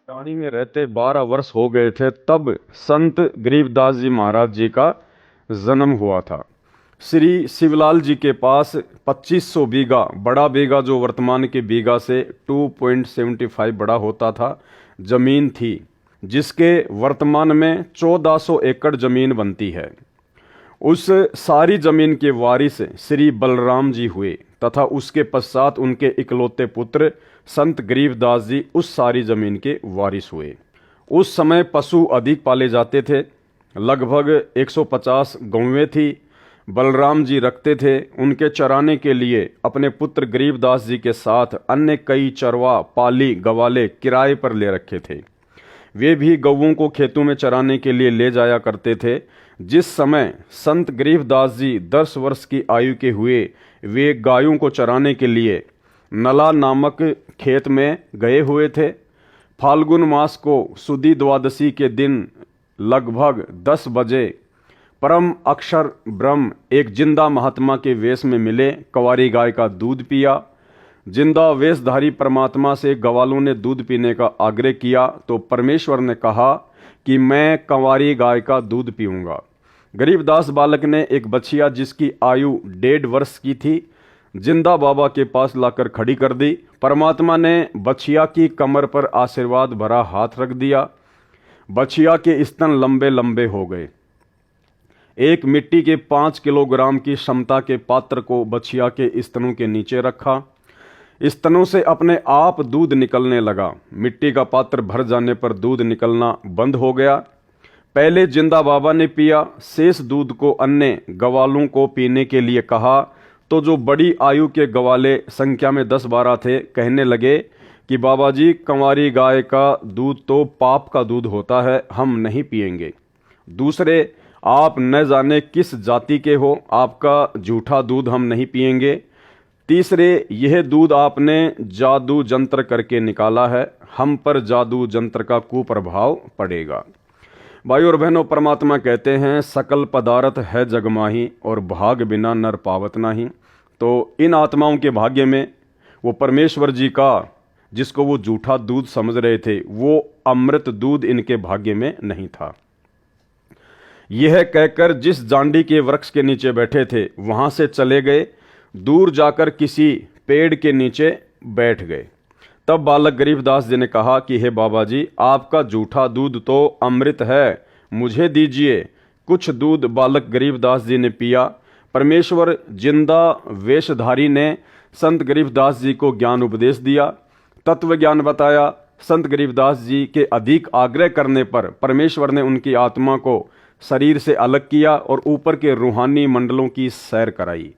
कहानी में रहते 12 वर्ष हो गए थे तब संत गरीबदास जी महाराज जी का जन्म हुआ था। श्री शिवलाल जी के पास 2500 बीघा, बड़ा बीघा जो वर्तमान के बीघा से 2.75 बड़ा होता था, जमीन थी, जिसके वर्तमान में 1400 एकड़ जमीन बनती है। उस सारी जमीन के वारिस श्री बलराम जी हुए तथा उसके पश्चात उनके इकलौते पुत्र संत गरीबदास जी उस सारी जमीन के वारिस हुए। उस समय पशु अधिक पाले जाते थे, लगभग 150 गौवें थी। बलराम जी रखते थे। उनके चराने के लिए अपने पुत्र गरीबदास जी के साथ अन्य कई चरवा, पाली, गवाले किराए पर ले रखे थे। वे भी गौओं को खेतों में चराने के लिए ले जाया करते थे। जिस समय संत गरीबदास जी 10 वर्ष की आयु के हुए, वे गायों को चराने के लिए नला नामक खेत में गए हुए थे। फाल्गुन मास को सुदी द्वादशी के दिन लगभग 10 बजे परम अक्षर ब्रह्म एक जिंदा महात्मा के वेश में मिले। कंवारी गाय का दूध पिया। जिंदा वेशधारी परमात्मा से ग्वालों ने दूध पीने का आग्रह किया तो परमेश्वर ने कहा कि मैं कंवारी गाय का दूध पीऊंगा। गरीबदास बालक ने एक बछिया जिसकी आयु 1.5 वर्ष की थी, जिंदा बाबा के पास लाकर खड़ी कर दी। परमात्मा ने बछिया की कमर पर आशीर्वाद भरा हाथ रख दिया। बछिया के स्तन लंबे लंबे हो गए। एक मिट्टी के 5 किलोग्राम की क्षमता के पात्र को बछिया के स्तनों के नीचे रखा। स्तनों से अपने आप दूध निकलने लगा। मिट्टी का पात्र भर जाने पर दूध निकलना बंद हो गया। पहले जिंदा बाबा ने पिया, शेष दूध को अन्य गवालों को पीने के लिए कहा तो जो बड़ी आयु के गवाले संख्या में 10-12 थे, कहने लगे कि बाबा जी, कंवारी गाय का दूध तो पाप का दूध होता है, हम नहीं पिएंगे। दूसरे, आप न जाने किस जाति के हो, आपका झूठा दूध हम नहीं पिएंगे। तीसरे, यह दूध आपने जादू जंत्र करके निकाला है, हम पर जादू जंत्र का कुप्रभाव पड़ेगा। भाई और बहनों, परमात्मा कहते हैं सकल पदार्थ है जगमाही और भाग बिना नर पावत नाही। तो इन आत्माओं के भाग्य में वो परमेश्वर जी का, जिसको वो झूठा दूध समझ रहे थे, वो अमृत दूध इनके भाग्य में नहीं था। यह कहकर जिस जांडी के वृक्ष के नीचे बैठे थे वहां से चले गए। दूर जाकर किसी पेड़ के नीचे बैठ गए। तब बालक गरीबदास जी ने कहा कि हे बाबा जी, आपका झूठा दूध तो अमृत है, मुझे दीजिए। कुछ दूध बालक गरीबदास जी ने पिया। परमेश्वर जिंदा वेशधारी ने संत गरीबदास जी को ज्ञान उपदेश दिया, तत्व ज्ञान बताया। संत गरीबदास जी के अधिक आग्रह करने पर परमेश्वर ने उनकी आत्मा को शरीर से अलग किया और ऊपर के रूहानी मंडलों की सैर कराई।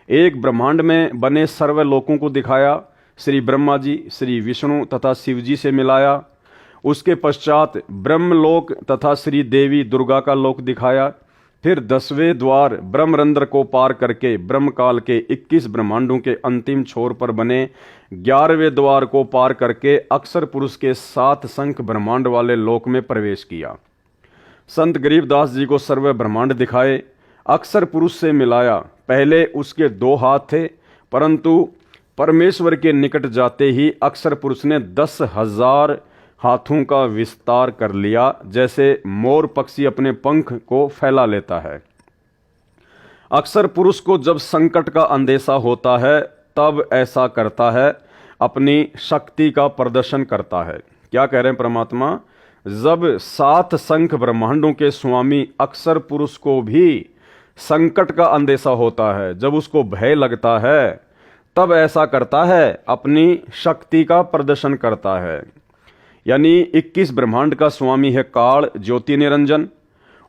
एक ब्रह्मांड में बने सर्व लोकों को दिखाया। श्री ब्रह्मा जी, श्री विष्णु तथा शिव जी से मिलाया। उसके पश्चात ब्रह्मलोक तथा श्री देवी दुर्गा का लोक दिखाया। फिर 10वें द्वार ब्रह्मरंध्र को पार करके ब्रह्मकाल के 21 ब्रह्मांडों के अंतिम छोर पर बने 11वें द्वार को पार करके अक्षर पुरुष के 7 संख ब्रह्मांड वाले लोक में प्रवेश किया। संत गरीबदास जी को सर्व ब्रह्मांड दिखाए, अक्षर पुरुष से मिलाया। पहले उसके 2 हाथ थे, परंतु परमेश्वर के निकट जाते ही अक्षर पुरुष ने 10,000 हाथों का विस्तार कर लिया, जैसे मोर पक्षी अपने पंख को फैला लेता है। अक्षर पुरुष को जब संकट का अंदेशा होता है तब ऐसा करता है, अपनी शक्ति का प्रदर्शन करता है। क्या कह रहे हैं परमात्मा? जब 7 संख ब्रह्मांडों के स्वामी अक्षर पुरुष को भी संकट का अंदेशा होता है, जब उसको भय लगता है, तब ऐसा करता है, अपनी शक्ति का प्रदर्शन करता है। यानी 21 ब्रह्मांड का स्वामी है काल ज्योति निरंजन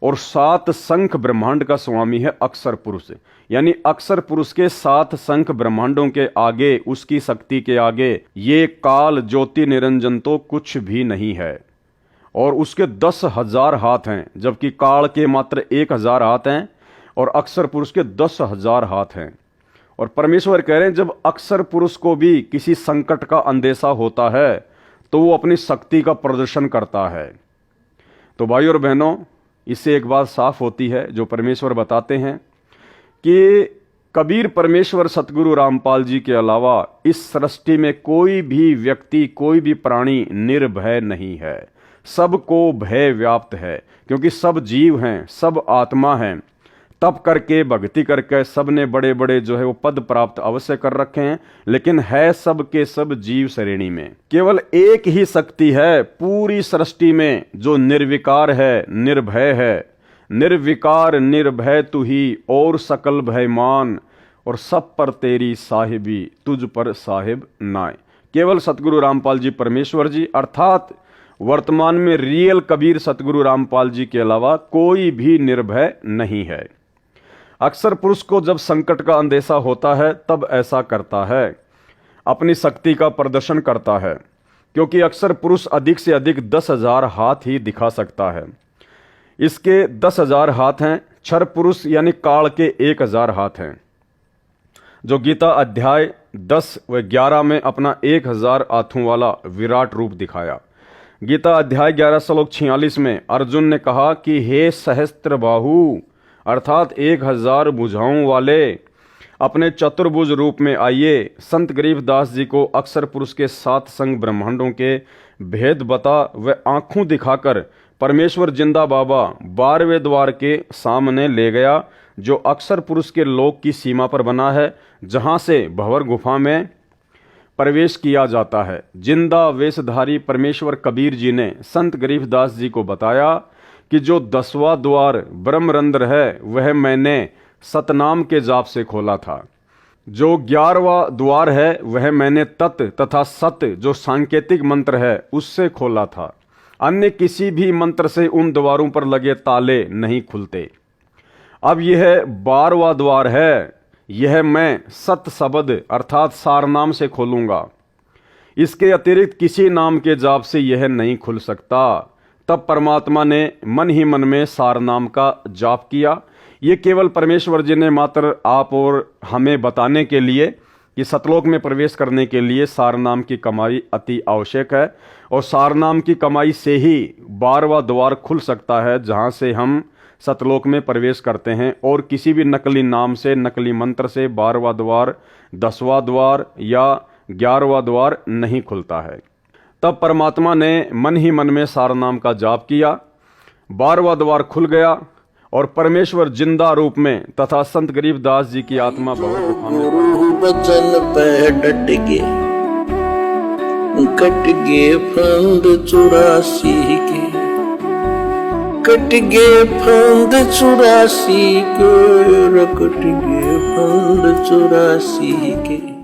और 7 संख ब्रह्मांड का स्वामी है अक्षर पुरुष। यानी अक्षर पुरुष के 7 संख ब्रह्मांडों के आगे, उसकी शक्ति के आगे ये काल ज्योति निरंजन तो कुछ भी नहीं है। और उसके 10,000 हाथ हैं, जबकि काल के मात्र 1,000 हाथ हैं और अक्षर पुरुष के 10,000 हाथ हैं। और परमेश्वर कह रहे हैं जब अक्षर पुरुष को भी किसी संकट का अंदेशा होता है तो वो अपनी शक्ति का प्रदर्शन करता है। तो भाई और बहनों, इससे एक बात साफ होती है जो परमेश्वर बताते हैं कि कबीर परमेश्वर सतगुरु रामपाल जी के अलावा इस सृष्टि में कोई भी व्यक्ति, कोई भी प्राणी निर्भय नहीं है। सबको भय व्याप्त है, क्योंकि सब जीव हैं, सब आत्मा हैं। तप करके, भक्ति करके सबने बड़े बड़े जो है वो पद प्राप्त अवश्य कर रखे हैं, लेकिन है सब के सब जीव श्रेणी में। केवल एक ही शक्ति है पूरी सृष्टि में जो निर्विकार है, निर्भय है। निर्विकार निर्भय तू ही और सकल भय मान, और सब पर तेरी साहिबी तुझ पर साहिब नाय। केवल सतगुरु रामपाल जी परमेश्वर जी, अर्थात वर्तमान में रियल कबीर सतगुरु रामपाल जी के अलावा कोई भी निर्भय नहीं है। अक्सर पुरुष को जब संकट का अंदेशा होता है तब ऐसा करता है, अपनी शक्ति का प्रदर्शन करता है, क्योंकि अक्सर पुरुष अधिक से अधिक 10,000 हाथ ही दिखा सकता है। इसके 10,000 हाथ हैं। क्षर पुरुष यानी काल के 1,000 हाथ हैं, जो गीता अध्याय 10 व 11 में अपना 1,000 हाथों वाला विराट रूप दिखाया। गीता अध्याय 11 श्लोक 46 में अर्जुन ने कहा कि हे सहस्त्र बाहु, अर्थात 1,000 भुजाओं वाले, अपने चतुर्भुज रूप में आइए। संत गरीबदास जी को अक्सर पुरुष के 7 संग ब्रह्मांडों के भेद बता व आंखों दिखाकर परमेश्वर जिंदा बाबा 12वें द्वार के सामने ले गया, जो अक्सर पुरुष के लोक की सीमा पर बना है, जहां से भंवर गुफा में प्रवेश किया जाता है। जिंदा वेशधारी परमेश्वर कबीर जी ने संत गरीबदास जी को बताया कि जो 10वां द्वार ब्रह्मरंध्र है वह मैंने सतनाम के जाप से खोला था। जो 11वां द्वार है वह मैंने तत् तथा सत जो सांकेतिक मंत्र है उससे खोला था। अन्य किसी भी मंत्र से उन द्वारों पर लगे ताले नहीं खुलते। अब यह 12वां द्वार है, यह मैं सत शब्द अर्थात सार नाम से खोलूंगा। इसके अतिरिक्त किसी नाम के जाप से यह नहीं खुल सकता। तब परमात्मा ने मन ही मन में सार नाम का जाप किया। ये केवल परमेश्वर जी ने मात्र आप और हमें बताने के लिए कि सतलोक में प्रवेश करने के लिए सार नाम की कमाई अति आवश्यक है, और सार नाम की कमाई से ही 12वां द्वार खुल सकता है, जहां से हम सतलोक में प्रवेश करते हैं। और किसी भी नकली नाम से, नकली मंत्र से 12वां द्वार, 10वां द्वार या 11वां द्वार नहीं खुलता है। तब परमात्मा ने मन ही मन में सार नाम का जाप किया, 12वां द्वार खुल गया और परमेश्वर जिंदा रूप में तथा संत गरीबदास जी की आत्मा बचन पे डट गए, कट गए फंद 84 के, कट गए फंद 84 के, कट गए फंद 84 के।